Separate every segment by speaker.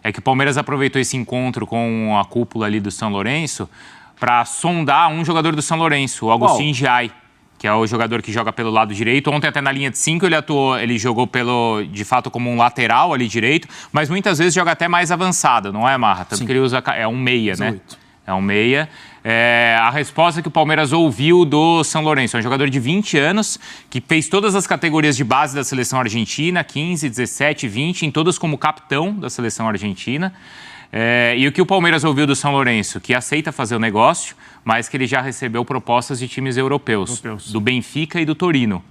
Speaker 1: é que o Palmeiras aproveitou esse encontro com a cúpula ali do São Lourenço para sondar um jogador do São Lourenço, o Agustin Giai, que é o jogador que joga pelo lado direito. Ontem até na linha de 5 ele jogou de fato como um lateral ali direito, mas muitas vezes joga até mais avançado, não é, Marra? Tanto que ele usa, é um meia, 18. Né? É um meia. A resposta que o Palmeiras ouviu do São Lourenço, é um jogador de 20 anos, que fez todas as categorias de base da seleção argentina, 15, 17, 20, em todas como capitão da seleção argentina. E o que o Palmeiras ouviu do São Lourenço? Que aceita fazer o negócio, mas que ele já recebeu propostas de times europeus. Do Benfica e do Torino.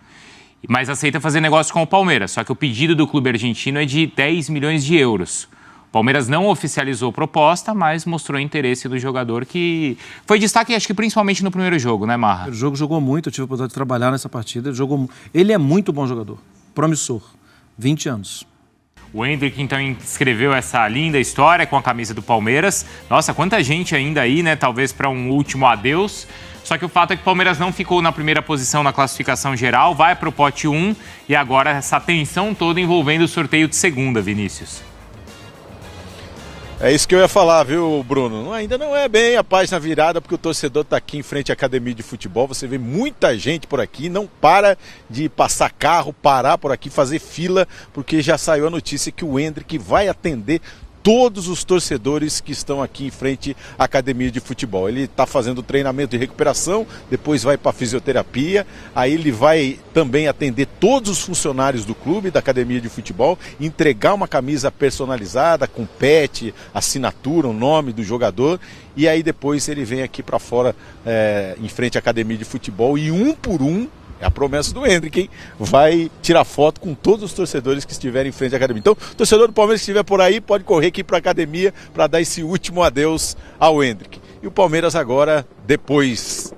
Speaker 1: Mas aceita fazer negócio com o Palmeiras, só que o pedido do clube argentino é de 10 milhões de euros. O Palmeiras não oficializou proposta, mas mostrou interesse do jogador, que foi destaque, acho que principalmente no primeiro jogo, né, Marra?
Speaker 2: O jogo jogou muito, eu tive a oportunidade de trabalhar nessa partida. Ele é muito bom jogador, promissor, 20 anos.
Speaker 1: O Endrick, então, escreveu essa linda história com a camisa do Palmeiras. Nossa, quanta gente ainda aí, né? Talvez para um último adeus. Só que o fato é que o Palmeiras não ficou na primeira posição na classificação geral, vai para o pote 1 e agora essa tensão toda envolvendo o sorteio de segunda, Vinícius.
Speaker 3: É isso que eu ia falar, viu, Bruno? Ainda não é bem a página virada, porque o torcedor está aqui em frente à academia de futebol. Você vê muita gente por aqui, não para de passar carro, parar por aqui, fazer fila, porque já saiu a notícia que o Endrick vai atender todos os torcedores que estão aqui em frente à academia de futebol. Ele está fazendo treinamento de recuperação, depois vai para a fisioterapia, aí ele vai também atender todos os funcionários do clube, da academia de futebol, entregar uma camisa personalizada com pet, assinatura, o nome do jogador, e aí depois ele vem aqui para fora em frente à academia de futebol e um por um, é a promessa do Endrick, hein? Vai tirar foto com todos os torcedores que estiverem em frente à academia. Então, o torcedor do Palmeiras que estiver por aí pode correr aqui para a academia para dar esse último adeus ao Endrick. E o Palmeiras agora, depois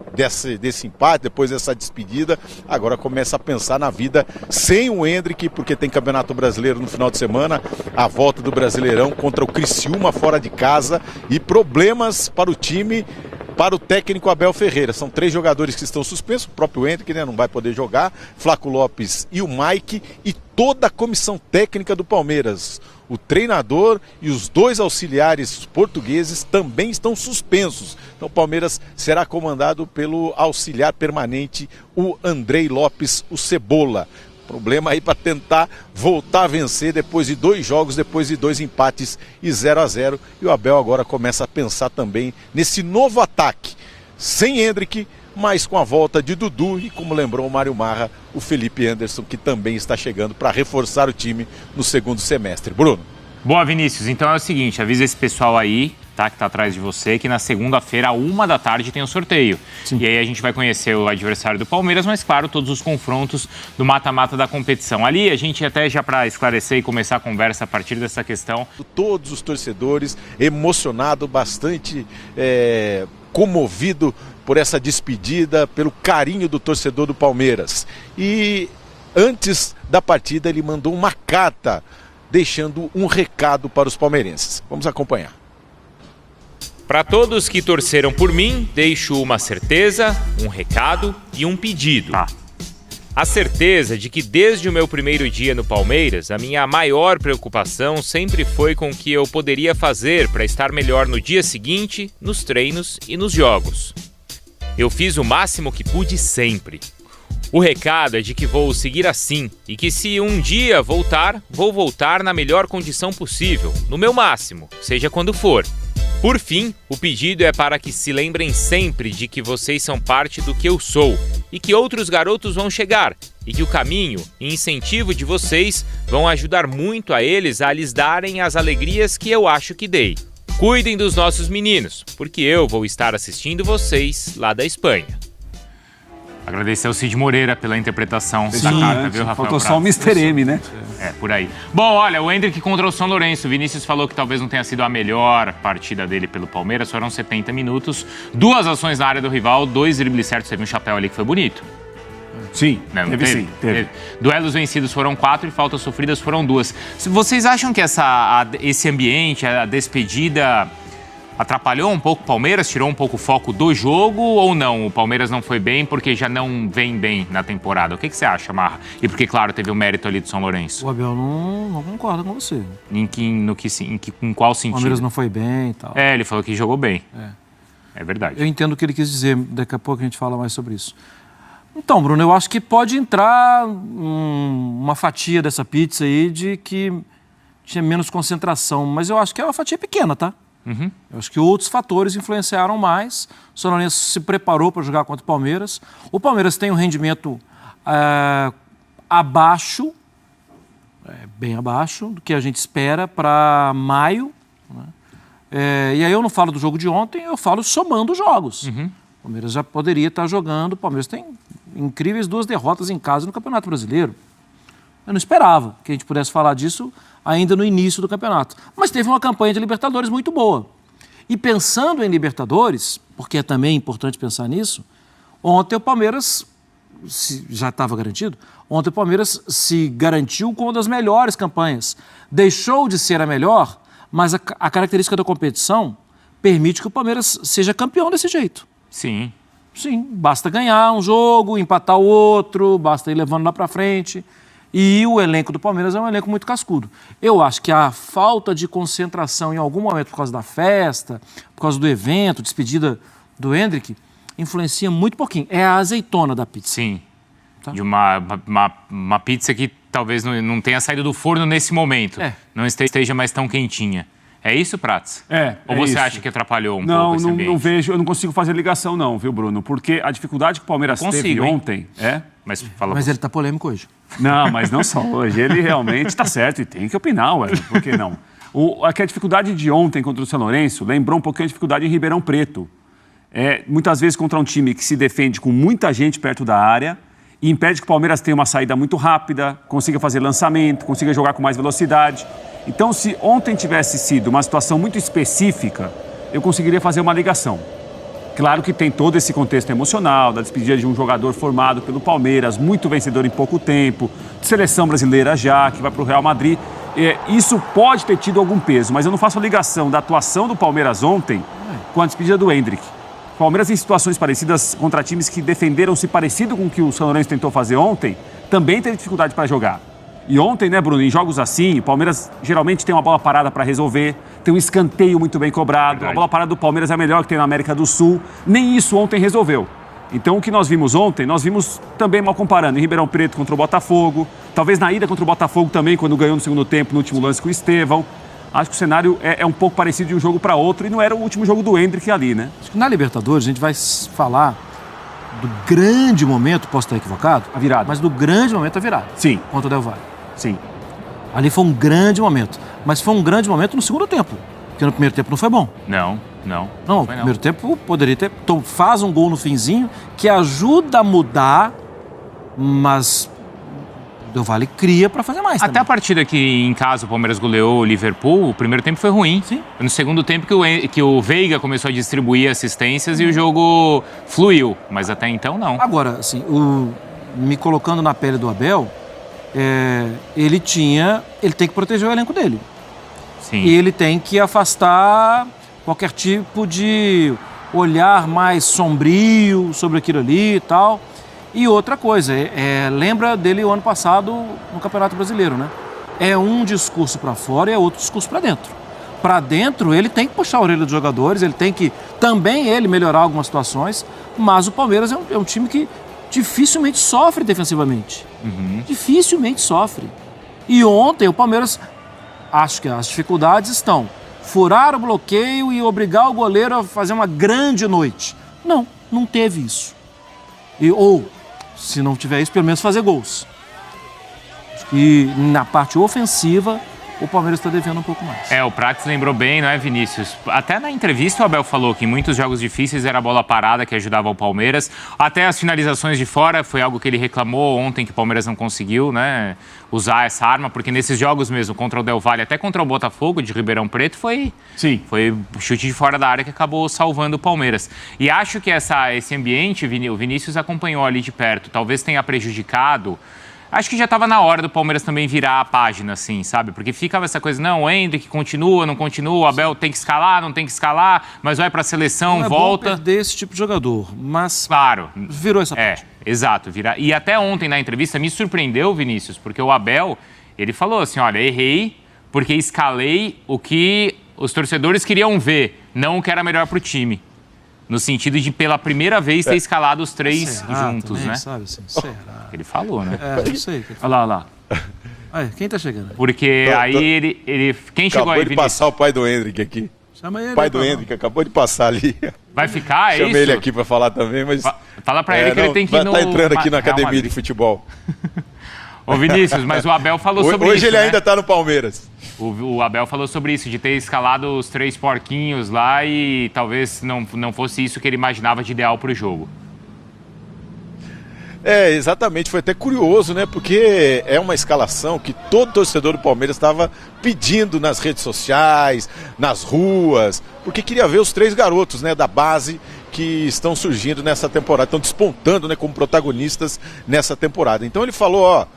Speaker 3: desse empate, depois dessa despedida, agora começa a pensar na vida sem o Endrick, porque tem Campeonato Brasileiro no final de semana, a volta do Brasileirão contra o Criciúma fora de casa e problemas para o time, para o técnico Abel Ferreira. São 3 jogadores que estão suspensos, o próprio Endrick, né, não vai poder jogar, Flaco Lopes e o Mike e toda a comissão técnica do Palmeiras. O treinador e os 2 auxiliares portugueses também estão suspensos. Então o Palmeiras será comandado pelo auxiliar permanente, o Andrei Lopes, o Cebola. Problema aí para tentar voltar a vencer depois de 2 jogos, depois de 2 empates e 0-0. E o Abel agora começa a pensar também nesse novo ataque. Sem Endrick, mas com a volta de Dudu e, como lembrou o Mário Marra, o Felipe Anderson, que também está chegando para reforçar o time no segundo semestre. Bruno.
Speaker 1: Boa, Vinícius. Então é o seguinte, avisa esse pessoal aí, tá, que tá atrás de você, que na segunda-feira, à 13h, tem o sorteio. Sim. E aí a gente vai conhecer o adversário do Palmeiras, mas, claro, todos os confrontos do mata-mata da competição. Ali, a gente até já para esclarecer e começar a conversa a partir dessa questão.
Speaker 3: Todos os torcedores emocionados, bastante comovido por essa despedida, pelo carinho do torcedor do Palmeiras. E antes da partida ele mandou uma carta deixando um recado para os palmeirenses. Vamos acompanhar.
Speaker 1: Para todos que torceram por mim, deixo uma certeza, um recado e um pedido. A certeza de que desde o meu primeiro dia no Palmeiras, a minha maior preocupação sempre foi com o que eu poderia fazer para estar melhor no dia seguinte, nos treinos e nos jogos. Eu fiz o máximo que pude sempre. O recado é de que vou seguir assim e que se um dia voltar, vou voltar na melhor condição possível, no meu máximo, seja quando for. Por fim, o pedido é para que se lembrem sempre de que vocês são parte do que eu sou e que outros garotos vão chegar e que o caminho e incentivo de vocês vão ajudar muito a eles a lhes darem as alegrias que eu acho que dei. Cuidem dos nossos meninos, porque eu vou estar assistindo vocês lá da Espanha. Agradecer ao Cid Moreira pela interpretação da carta, viu, Rafael?
Speaker 2: Faltou só o Mr. M, né?
Speaker 1: Por aí. Bom, olha, o Endrick contra o São Lourenço. O Vinícius falou que talvez não tenha sido a melhor partida dele pelo Palmeiras. Foram 70 minutos, 2 ações na área do rival, 2 dribles certos. Teve um chapéu ali que foi bonito.
Speaker 2: Sim, não teve sim. Teve.
Speaker 1: Duelos vencidos foram 4 e faltas sofridas foram 2. Vocês acham que esse ambiente, a despedida, atrapalhou um pouco o Palmeiras, tirou um pouco o foco do jogo ou não? O Palmeiras não foi bem porque já não vem bem na temporada. O que você acha, Marra? E porque, claro, teve o mérito ali do São Lourenço.
Speaker 2: O Abel não concorda com você.
Speaker 1: Em qual sentido?
Speaker 2: O Palmeiras não foi bem e tal.
Speaker 1: Ele falou que jogou bem. É verdade.
Speaker 2: Eu entendo o que ele quis dizer. Daqui a pouco a gente fala mais sobre isso. Então, Bruno, eu acho que pode entrar uma fatia dessa pizza aí de que tinha menos concentração. Mas eu acho que é uma fatia pequena, tá?
Speaker 1: Uhum.
Speaker 2: Eu acho que outros fatores influenciaram mais. O São Lourenço se preparou para jogar contra o Palmeiras. O Palmeiras tem um rendimento abaixo, bem abaixo do que a gente espera para maio. Né? E aí eu não falo do jogo de ontem, eu falo somando os jogos.
Speaker 1: Uhum.
Speaker 2: O Palmeiras já poderia estar jogando. O Palmeiras tem incríveis 2 derrotas em casa no Campeonato Brasileiro. Eu não esperava que a gente pudesse falar disso ainda no início do campeonato. Mas teve uma campanha de Libertadores muito boa. E pensando em Libertadores, porque é também importante pensar nisso, ontem o Palmeiras, já estava garantido, ontem o Palmeiras se garantiu com uma das melhores campanhas. Deixou de ser a melhor, mas a característica da competição permite que o Palmeiras seja campeão desse jeito.
Speaker 1: Sim.
Speaker 2: Sim, basta ganhar um jogo, empatar o outro, basta ir levando lá para frente. E o elenco do Palmeiras é um elenco muito cascudo. Eu acho que a falta de concentração em algum momento por causa da festa, por causa do evento, despedida do Endrick, influencia muito pouquinho. É a azeitona da pizza.
Speaker 1: Sim.
Speaker 2: Tá?
Speaker 1: De uma pizza que talvez não tenha saído do forno nesse momento. Não esteja mais tão quentinha. É isso, Prats? Ou você acha que atrapalhou um pouco esse ambiente?
Speaker 4: Não vejo, eu não consigo fazer ligação não, viu, Bruno? Porque a dificuldade que o Palmeiras teve ontem...
Speaker 2: Mas ele tá polêmico hoje.
Speaker 4: Não, mas não só hoje. Ele realmente está certo e tem que opinar, ué. Por que não? A dificuldade de ontem contra o São Lourenço lembrou um pouquinho a dificuldade em Ribeirão Preto. Muitas vezes contra um time que se defende com muita gente perto da área e impede que o Palmeiras tenha uma saída muito rápida, consiga fazer lançamento, consiga jogar com mais velocidade. Então, se ontem tivesse sido uma situação muito específica, eu conseguiria fazer uma ligação. Claro que tem todo esse contexto emocional, da despedida de um jogador formado pelo Palmeiras, muito vencedor em pouco tempo, de seleção brasileira já, que vai para o Real Madrid. Isso pode ter tido algum peso, mas eu não faço a ligação da atuação do Palmeiras ontem com a despedida do Endrick. O Palmeiras, em situações parecidas contra times que defenderam-se parecido com o que o São Lourenço tentou fazer ontem, também teve dificuldade para jogar. E ontem, né, Bruno, em jogos assim, o Palmeiras geralmente tem uma bola parada para resolver, tem um escanteio muito bem cobrado. Verdade. A bola parada do Palmeiras é a melhor que tem na América do Sul. Nem isso ontem resolveu. Então, o que nós vimos ontem, nós vimos também mal comparando em Ribeirão Preto contra o Botafogo, talvez na ida contra o Botafogo também, quando ganhou no segundo tempo, no último lance com o Estevão. Acho que o cenário é um pouco parecido de um jogo para outro e não era o último jogo do Endrick ali, né?
Speaker 2: Acho que na Libertadores a gente vai falar do grande momento, posso estar equivocado?
Speaker 4: A virada.
Speaker 2: Mas do grande momento a virada.
Speaker 4: Sim.
Speaker 2: Contra o Del Valle.
Speaker 4: Sim.
Speaker 2: Ali foi um grande momento. Mas foi um grande momento no segundo tempo. Porque no primeiro tempo não foi bom.
Speaker 1: Não.
Speaker 2: Não, no primeiro tempo poderia ter... Então, faz um gol no finzinho que ajuda a mudar, mas o Del Valle cria para fazer mais.
Speaker 1: Até
Speaker 2: também.
Speaker 1: A partida que em casa o Palmeiras goleou o Liverpool, o primeiro tempo foi ruim.
Speaker 2: Sim.
Speaker 1: No segundo tempo que o Veiga começou a distribuir assistências e o jogo fluiu. Mas até então, não.
Speaker 2: Agora, assim, me colocando na pele do Abel... ele tem que proteger o elenco dele.
Speaker 1: Sim.
Speaker 2: E ele tem que afastar qualquer tipo de olhar mais sombrio sobre aquilo ali e tal. E outra coisa, lembra dele o ano passado no Campeonato Brasileiro, né? É um discurso para fora e é outro discurso para dentro. Para dentro, ele tem que puxar a orelha dos jogadores, ele tem que também melhorar algumas situações, mas o Palmeiras é um time que dificilmente sofre defensivamente. Dificilmente sofre. E ontem o Palmeiras, acho que as dificuldades estão furar o bloqueio e obrigar o goleiro a fazer uma grande noite. Não teve isso. Ou, se não tiver isso, pelo menos fazer gols. E na parte ofensiva, o Palmeiras está devendo um pouco mais.
Speaker 1: O Prats lembrou bem, não é, Vinícius? Até na entrevista o Abel falou que em muitos jogos difíceis era a bola parada que ajudava o Palmeiras. Até as finalizações de fora foi algo que ele reclamou ontem, que o Palmeiras não conseguiu, né, usar essa arma, porque nesses jogos mesmo, contra o Del Valle, até contra o Botafogo de Ribeirão Preto, foi chute de fora da área que acabou salvando o Palmeiras. E acho que esse ambiente, o Vinícius acompanhou ali de perto, talvez tenha prejudicado Acho que já estava na hora do Palmeiras também virar a página, assim, sabe? Porque ficava essa coisa, não, o Endrick continua, não continua, o Abel tem que escalar, não tem que escalar, mas vai para a seleção,
Speaker 2: não
Speaker 1: volta.
Speaker 2: É bom perder esse tipo de jogador, mas
Speaker 1: claro,
Speaker 2: virou essa página.
Speaker 1: Exato. E até ontem na entrevista me surpreendeu, Vinícius, porque o Abel, ele falou assim, olha, errei porque escalei o que os torcedores queriam ver, não o que era melhor para o time. No sentido de, pela primeira vez, ter escalado os três juntos,
Speaker 2: também,
Speaker 1: né?
Speaker 2: Sabe assim, será?
Speaker 1: Ele falou, né?
Speaker 2: Eu sei.
Speaker 4: Olha lá.
Speaker 2: Aí, quem tá chegando?
Speaker 1: Porque aí ele... Quem chegou aí,
Speaker 3: Acabou de passar o pai do Hendrick aqui.
Speaker 2: Chama ele.
Speaker 3: O pai do Hendrick acabou de passar ali.
Speaker 1: Vai ficar,
Speaker 3: Chamei ele aqui para falar também, mas...
Speaker 1: Fala pra ele que ele tem que ir no...
Speaker 3: Tá entrando aqui na
Speaker 1: Real
Speaker 3: academia
Speaker 1: Madrid.
Speaker 3: de futebol.
Speaker 1: Ô, Vinícius, mas o Abel falou sobre isso,
Speaker 3: Hoje ele
Speaker 1: né?
Speaker 3: ainda tá no Palmeiras.
Speaker 1: O Abel falou sobre isso, de ter escalado os 3 porquinhos lá e talvez não fosse isso que ele imaginava de ideal pro jogo.
Speaker 3: Exatamente. Foi até curioso, né? Porque é uma escalação que todo torcedor do Palmeiras estava pedindo nas redes sociais, nas ruas, porque queria ver os 3 garotos, né, da base que estão surgindo nessa temporada, estão despontando, né, como protagonistas nessa temporada. Então ele falou,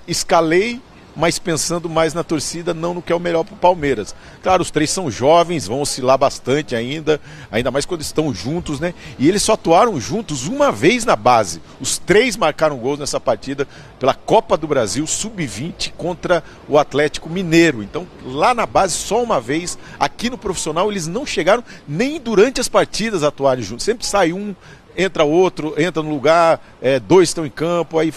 Speaker 3: escalei, mas pensando mais na torcida, não no que é o melhor para o Palmeiras. Claro, os 3 são jovens, vão oscilar bastante ainda mais quando estão juntos, né? E eles só atuaram juntos uma vez na base. Os 3 marcaram gols nessa partida pela Copa do Brasil Sub-20 contra o Atlético Mineiro. Então, lá na base, só uma vez. Aqui no profissional, eles não chegaram nem durante as partidas a atuarem juntos. Sempre sai um, entra outro, entra no lugar, 2 estão em campo, aí...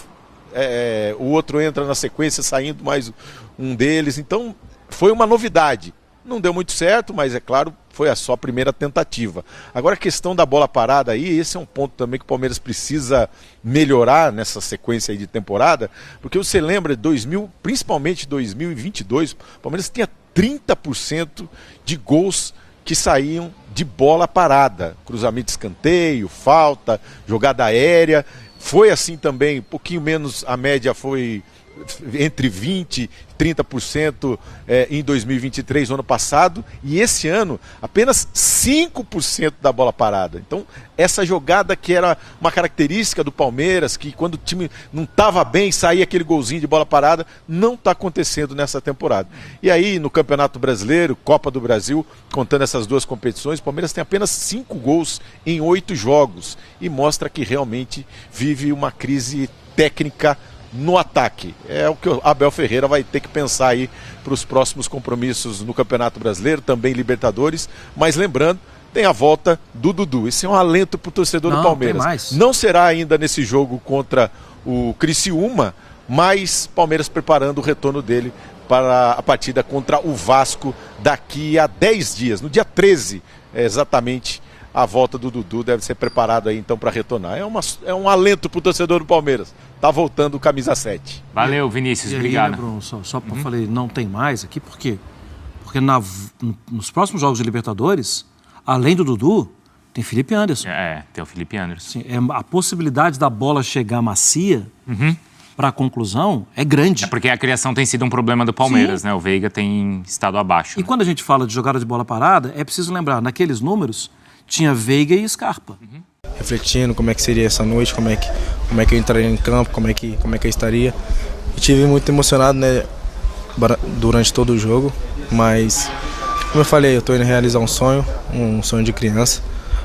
Speaker 3: o outro entra na sequência, saindo mais um deles. Então foi uma novidade. Não deu muito certo, mas é claro, foi só a primeira tentativa. Agora a questão da bola parada aí, esse é um ponto também que o Palmeiras precisa melhorar nessa sequência aí de temporada, porque você lembra, principalmente 2022, o Palmeiras tinha 30% de gols que saíam de bola parada, cruzamento, escanteio, falta, jogada aérea. Foi assim também, um pouquinho menos, a média foi entre 20% e 30% em 2023, no ano passado, e esse ano apenas 5% da bola parada. Então, essa jogada que era uma característica do Palmeiras, que quando o time não estava bem, saía aquele golzinho de bola parada, não está acontecendo nessa temporada. E aí, no Campeonato Brasileiro, Copa do Brasil, contando essas 2 competições, o Palmeiras tem apenas 5 gols em 8 jogos, e mostra que realmente vive uma crise técnica no ataque. É o que o Abel Ferreira vai ter que pensar aí para os próximos compromissos no Campeonato Brasileiro, também Libertadores, mas lembrando, tem a volta do Dudu. Esse é um alento para o torcedor do Palmeiras. Não será ainda nesse jogo contra o Criciúma, mas Palmeiras preparando o retorno dele para a partida contra o Vasco daqui a 10 dias, no dia 13, exatamente. A volta do Dudu deve ser preparado aí então para retornar. É um alento para o torcedor do Palmeiras. Tá voltando o camisa 7.
Speaker 1: Valeu, Vinícius. Obrigado.
Speaker 2: Aí, né, Bruno, só para falei, não tem mais aqui, por quê? Porque nos próximos jogos de Libertadores, além do Dudu, tem Felipe Anderson.
Speaker 1: Tem o Felipe Anderson.
Speaker 2: Sim, a possibilidade da bola chegar macia para a conclusão é grande.
Speaker 1: É porque a criação tem sido um problema do Palmeiras, né? O Veiga tem estado abaixo.
Speaker 2: E quando a gente fala de jogada de bola parada, é preciso lembrar, naqueles números, tinha Veiga e Scarpa.
Speaker 5: Refletindo como é que seria essa noite, como é que eu entraria em campo, como é que eu estaria. Eu tive muito emocionado, né, durante todo o jogo, mas como eu falei, eu estou indo realizar um sonho de criança,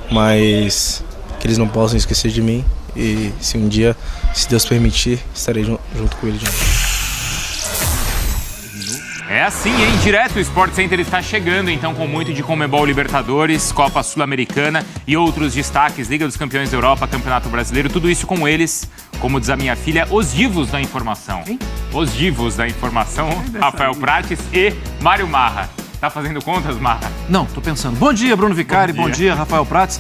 Speaker 5: mas que eles não possam esquecer de mim, e se um dia, se Deus permitir, estarei junto com eles de novo.
Speaker 1: É assim, hein? Direto o Sport Center está chegando, então, com muito de Conmebol Libertadores, Copa Sul-Americana e outros destaques, Liga dos Campeões da Europa, Campeonato Brasileiro, tudo isso com eles, como diz a minha filha, os divos da informação. Hein? Os divos da informação, Rafael Prates e Mário Marra. Tá fazendo contas, Marra?
Speaker 2: Não, tô pensando. Bom dia, Bruno Vicari, bom dia, Rafael Prates.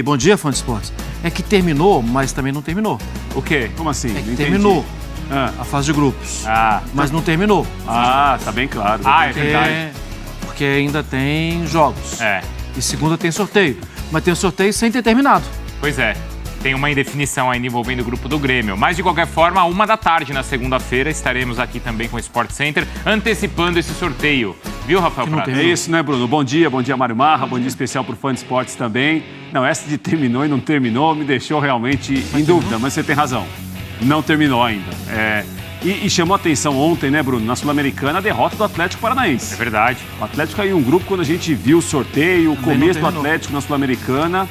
Speaker 2: Bom dia, fã de esportes. É que terminou, mas também não terminou.
Speaker 1: O quê?
Speaker 4: Como assim?
Speaker 2: É que terminou. A fase de grupos. Mas não terminou.
Speaker 4: Tá bem claro.
Speaker 1: É verdade.
Speaker 2: Porque ainda tem jogos. E segunda tem sorteio. Mas tem o sorteio sem ter terminado.
Speaker 1: Pois é. Tem uma indefinição ainda envolvendo o grupo do Grêmio. Mas, de qualquer forma, 1h da tarde, na segunda-feira, estaremos aqui também com o Sport Center, antecipando esse sorteio. Viu, Rafael Prates?
Speaker 4: É isso, né, Bruno? Bom dia, Mário Marra, bom dia especial para o fã de esportes também. Não, essa de terminou e não terminou me deixou realmente em dúvida, mas você tem razão. Não terminou ainda. E chamou a atenção ontem, né, Bruno, na Sul-Americana, a derrota do Atlético Paranaense.
Speaker 1: É verdade.
Speaker 4: O Atlético caiu em um grupo quando a gente viu o sorteio, o começo do Atlético na Sul-Americana.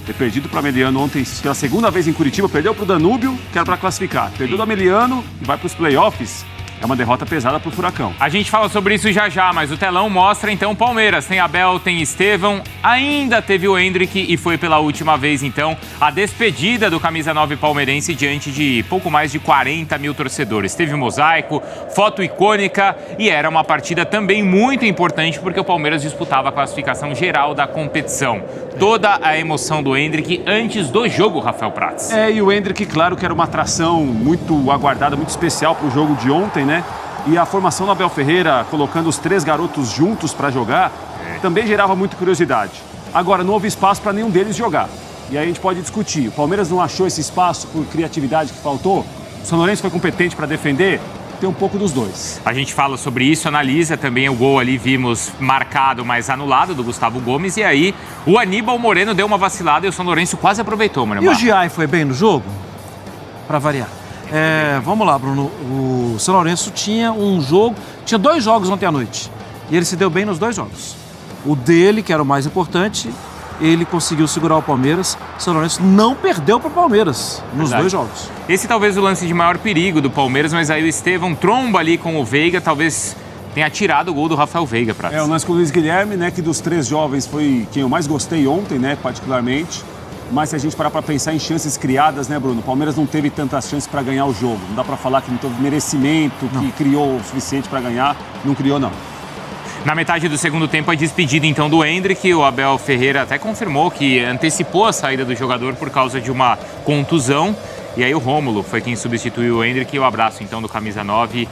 Speaker 4: Ter perdido para o Ameliano ontem pela segunda vez em Curitiba, perdeu para o Danúbio, que era para classificar. Perdeu do Ameliano e vai para os playoffs. É uma derrota pesada para o Furacão.
Speaker 1: A gente fala sobre isso já, mas o telão mostra então o Palmeiras. Tem Abel, tem Estevão, ainda teve o Endrick e foi pela última vez então a despedida do camisa 9 palmeirense diante de pouco mais de 40 mil torcedores. Teve mosaico, foto icônica e era uma partida também muito importante porque o Palmeiras disputava a classificação geral da competição. Toda a emoção do Endrick antes do jogo, Rafael Prats.
Speaker 4: E o Endrick, claro que era uma atração muito aguardada, muito especial para o jogo de ontem, né? E a formação do Abel Ferreira, colocando os 3 garotos juntos para jogar, também gerava muita curiosidade. Agora, não houve espaço para nenhum deles jogar. E aí a gente pode discutir. O Palmeiras não achou esse espaço por criatividade que faltou? O São Lourenço foi competente para defender? Tem um pouco dos dois.
Speaker 1: A gente fala sobre isso, analisa também o gol ali, vimos marcado, mas anulado, do Gustavo Gomes. E aí, o Aníbal Moreno deu uma vacilada e o São Lourenço quase aproveitou, Maria.
Speaker 2: E o Giai foi bem no jogo? Para variar. Vamos lá, Bruno. O São Lourenço tinha 2 jogos ontem à noite. E ele se deu bem nos 2 jogos. O dele, que era o mais importante, ele conseguiu segurar o Palmeiras. O São Lourenço não perdeu para o Palmeiras nos 2 jogos.
Speaker 1: Esse talvez o lance de maior perigo do Palmeiras, mas aí o Estevão tromba ali com o Veiga, talvez tenha tirado o gol do Rafael Veiga.
Speaker 4: O lance com o Luiz Guilherme, né, que dos 3 jovens foi quem eu mais gostei ontem, né, particularmente. Mas se a gente parar para pensar em chances criadas, né, Bruno? O Palmeiras não teve tantas chances para ganhar o jogo. Não dá para falar que não teve merecimento, que criou o suficiente para ganhar. Não criou, não.
Speaker 1: Na metade do segundo tempo, a despedida então do Endrick. O Abel Ferreira até confirmou que antecipou a saída do jogador por causa de uma contusão. E aí o Rômulo foi quem substituiu o Endrick. E o abraço então do camisa 9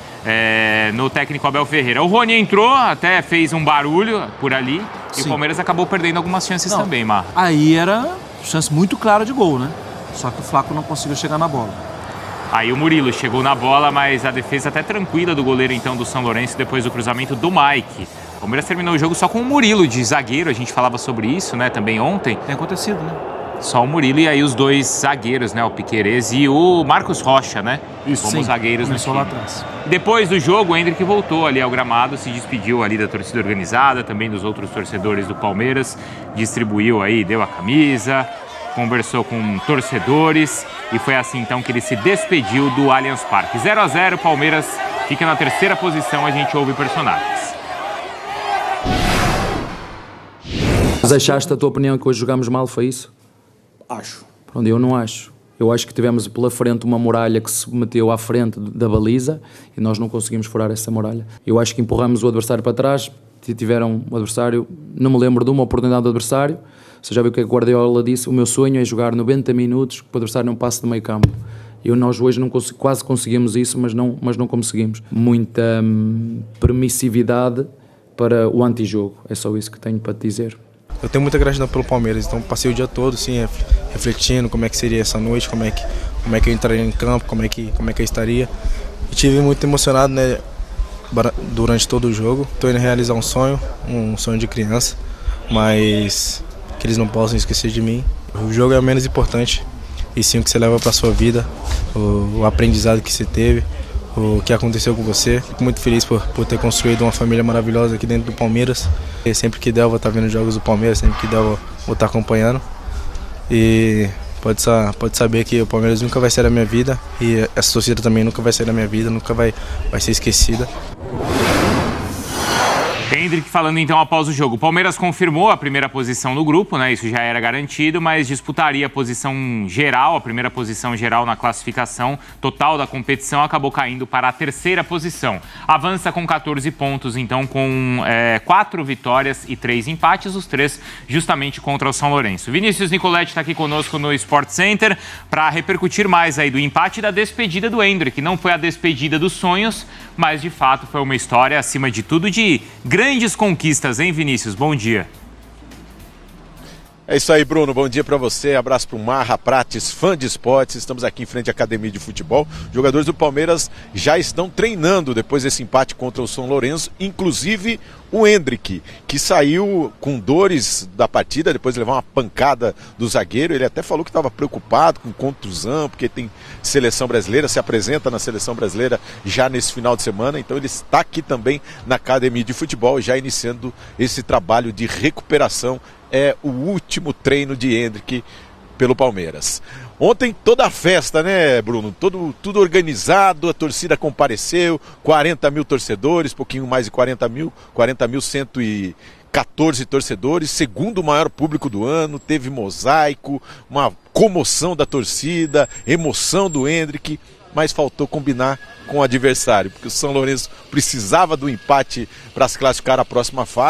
Speaker 1: no técnico Abel Ferreira. O Rony entrou, até fez um barulho por ali. E o Palmeiras acabou perdendo algumas chances também, Mar.
Speaker 2: Aí era chance muito clara de gol, né? Só que o Flaco não conseguiu chegar na bola.
Speaker 1: Aí o Murilo chegou na bola, mas a defesa até tranquila do goleiro então do São Lourenço depois do cruzamento do Mike. O Palmeiras terminou o jogo só com o Murilo de zagueiro, a gente falava sobre isso, né, também ontem.
Speaker 2: Tem acontecido, né?
Speaker 1: Só o Murilo e aí os 2 zagueiros, né, o Piquerez e o Marcos Rocha, né?
Speaker 2: Isso,
Speaker 1: como zagueiros no time.
Speaker 2: Lá atrás.
Speaker 1: Depois do jogo, o Endrick voltou ali ao gramado, se despediu ali da torcida organizada, também dos outros torcedores do Palmeiras, distribuiu aí, deu a camisa, conversou com torcedores e foi assim então que ele se despediu do Allianz Parque. 0-0, Palmeiras fica na 3ª posição, a gente ouve personagens.
Speaker 6: Mas achaste, a tua opinião, que hoje jogámos mal, foi isso?
Speaker 7: Acho.
Speaker 6: Pronto, eu não acho. Eu acho que tivemos pela frente uma muralha que se meteu à frente da baliza e nós não conseguimos furar essa muralha. Eu acho que empurramos o adversário para trás, tiveram o adversário, não me lembro de uma oportunidade do adversário. Você já viu o que a Guardiola disse? O meu sonho é jogar 90 minutos que o adversário não passe do meio campo. Nós hoje quase conseguimos isso, mas não conseguimos. Muita permissividade para o antijogo. É só isso que tenho para te dizer.
Speaker 5: Eu tenho muita gratidão pelo Palmeiras, então passei o dia todo assim, refletindo como é que seria essa noite, como é que eu entraria em campo, como é que eu estaria. E tive muito emocionado, né, durante todo o jogo. Estou indo realizar um sonho de criança, mas que eles não possam esquecer de mim. O jogo é o menos importante, e sim o que você leva para a sua vida, o aprendizado que você teve, o que aconteceu com você. Fico muito feliz por ter construído uma família maravilhosa aqui dentro do Palmeiras. E sempre que der eu vou estar vendo jogos do Palmeiras, sempre que der eu vou estar acompanhando. E pode saber que o Palmeiras nunca vai ser da minha vida e essa torcida também nunca vai ser da minha vida, nunca vai ser esquecida.
Speaker 1: Endrick falando então após o jogo. O Palmeiras confirmou a 1ª posição no grupo, né? Isso já era garantido, mas disputaria a posição geral, a 1ª posição geral na classificação total da competição, acabou caindo para a 3ª posição. Avança com 14 pontos, então, com 4 vitórias e 3 empates, os 3 justamente contra o São Lourenço. Vinícius Nicoletti está aqui conosco no Sport Center para repercutir mais aí do empate e da despedida do Endrick. Não foi a despedida dos sonhos, mas de fato foi uma história, acima de tudo, de grandes conquistas, hein, Vinícius? Bom dia.
Speaker 3: É isso aí, Bruno. Bom dia para você. Abraço para o Marra Prates, fã de esportes. Estamos aqui em frente à Academia de Futebol. Os jogadores do Palmeiras já estão treinando depois desse empate contra o São Lourenço, inclusive o Endrick, que saiu com dores da partida depois de levar uma pancada do zagueiro. Ele até falou que estava preocupado com contusão, porque tem seleção brasileira, se apresenta na seleção brasileira já nesse final de semana. Então ele está aqui também na Academia de Futebol, já iniciando esse trabalho de recuperação. É o último treino de Endrick pelo Palmeiras. Ontem toda a festa, né, Bruno? Tudo organizado, a torcida compareceu, 40 mil torcedores, pouquinho mais de 40.114 torcedores, segundo maior público do ano, teve mosaico, uma comoção da torcida, emoção do Endrick, mas faltou combinar com o adversário, porque o São Lourenço precisava do empate para se classificar à próxima fase.